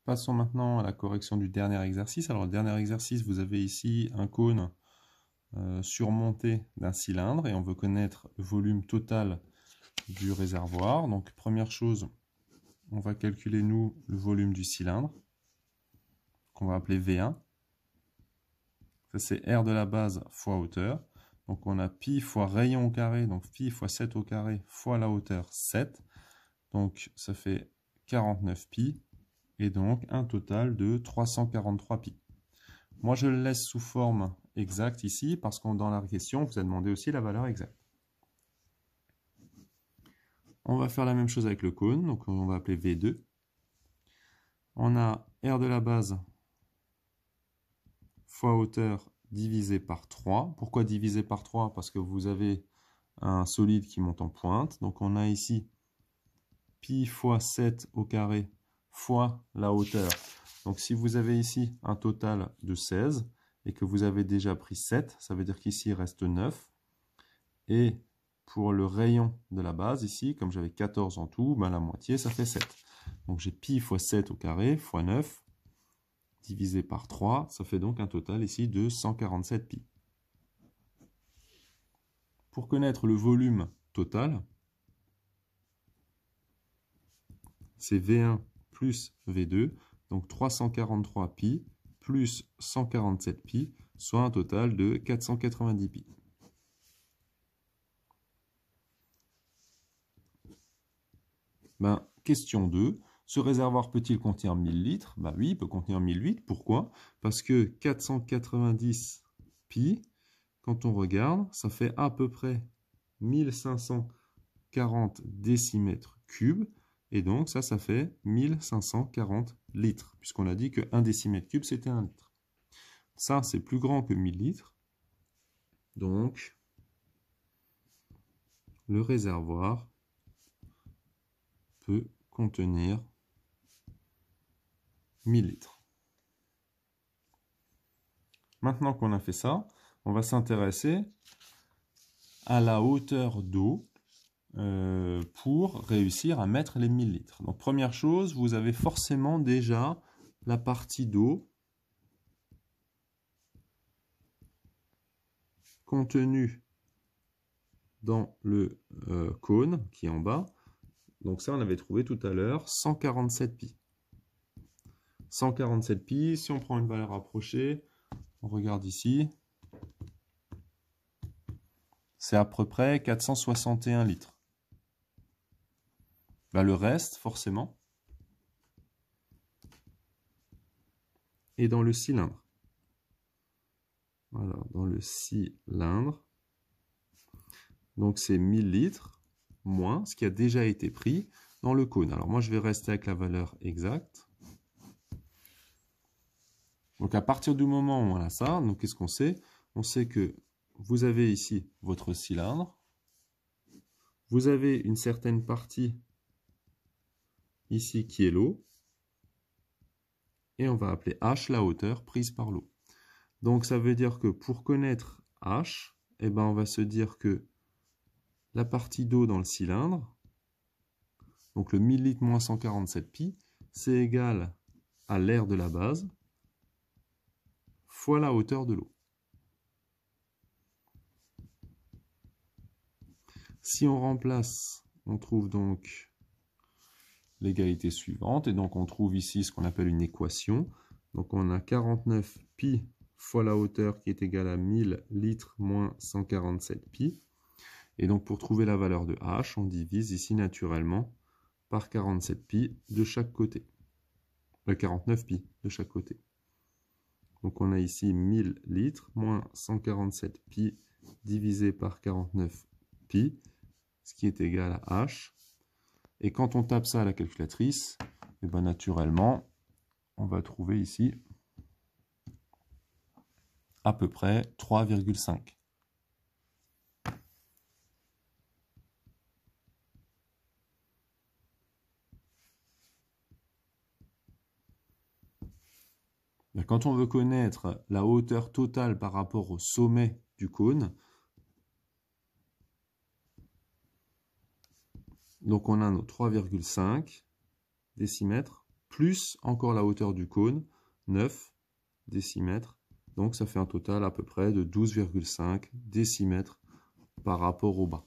Passons maintenant à la correction du dernier exercice. Alors, le dernier exercice, vous avez ici un cône surmonté d'un cylindre et on veut connaître le volume total du réservoir. Donc, première chose, on va calculer, nous, le volume du cylindre, qu'on va appeler V1. Ça, c'est R de la base fois hauteur. Donc, on a pi fois rayon au carré, donc pi fois 7 au carré fois la hauteur 7. Donc, ça fait 49 pi. Et donc, un total de 343 pi. Moi, je le laisse sous forme exacte ici, parce que dans la question, on vous a demandé aussi la valeur exacte. On va faire la même chose avec le cône, donc on va appeler V2. On a R de la base fois hauteur divisé par 3. Pourquoi divisé par 3? Parce que vous avez un solide qui monte en pointe. Donc on a ici pi fois 7 au carré fois la hauteur. Donc si vous avez ici un total de 16 et que vous avez déjà pris 7, ça veut dire qu'ici il reste 9. Et pour le rayon de la base ici, comme j'avais 14 en tout, ben la moitié ça fait 7. Donc j'ai pi fois 7 au carré fois 9 divisé par 3, ça fait donc un total ici de 147 pi. Pour connaître le volume total, c'est V1 plus V2, donc 343 pi plus 147 pi, soit un total de 490 pi. Ben, question 2. Ce réservoir peut-il contenir 1000 litres? Ben oui, il peut contenir 1000 litres. Pourquoi? Parce que 490 pi, quand on regarde, ça fait à peu près 1540 décimètres cubes. Et donc, ça fait 1540 litres, puisqu'on a dit que 1 décimètre cube, c'était 1 litre. Ça, c'est plus grand que 1000 litres. Donc, le réservoir peut contenir 1000 litres. Maintenant qu'on a fait ça, on va s'intéresser à la hauteur d'eau pour réussir à mettre les 1000 litres. Donc première chose, vous avez forcément déjà la partie d'eau contenue dans le cône qui est en bas. Donc ça, on avait trouvé tout à l'heure 147 pi. 147 pi, si on prend une valeur approchée, on regarde ici, c'est à peu près 461 litres. Ben, le reste, forcément, est dans le cylindre. Voilà, dans le cylindre. Donc c'est 1000 litres moins ce qui a déjà été pris dans le cône. Alors moi je vais rester avec la valeur exacte. Donc à partir du moment où on a ça, donc qu'est-ce qu'on sait? On sait que vous avez ici votre cylindre. Vous avez une certaine partie ici qui est l'eau. Et on va appeler H la hauteur prise par l'eau. Donc ça veut dire que pour connaître H, eh ben, on va se dire que la partie d'eau dans le cylindre, donc le 1000 litres moins 147 pi, c'est égal à l'air de la base fois la hauteur de l'eau. Si on remplace, on trouve donc l'égalité suivante, et donc on trouve ici ce qu'on appelle une équation. Donc on a 49 pi fois la hauteur qui est égale à 1000 litres moins 147 pi. Et donc pour trouver la valeur de H, on divise ici naturellement par 47 pi de chaque côté. 49 pi de chaque côté. Donc on a ici 1000 litres moins 147 pi divisé par 49 pi, ce qui est égal à H. Et quand on tape ça à la calculatrice, et ben naturellement, on va trouver ici à peu près 3,5. Quand on veut connaître la hauteur totale par rapport au sommet du cône, donc on a nos 3,5 décimètres. plus encore la hauteur du cône, 9 décimètres. Donc ça fait un total à peu près de 12,5 décimètres par rapport au bas.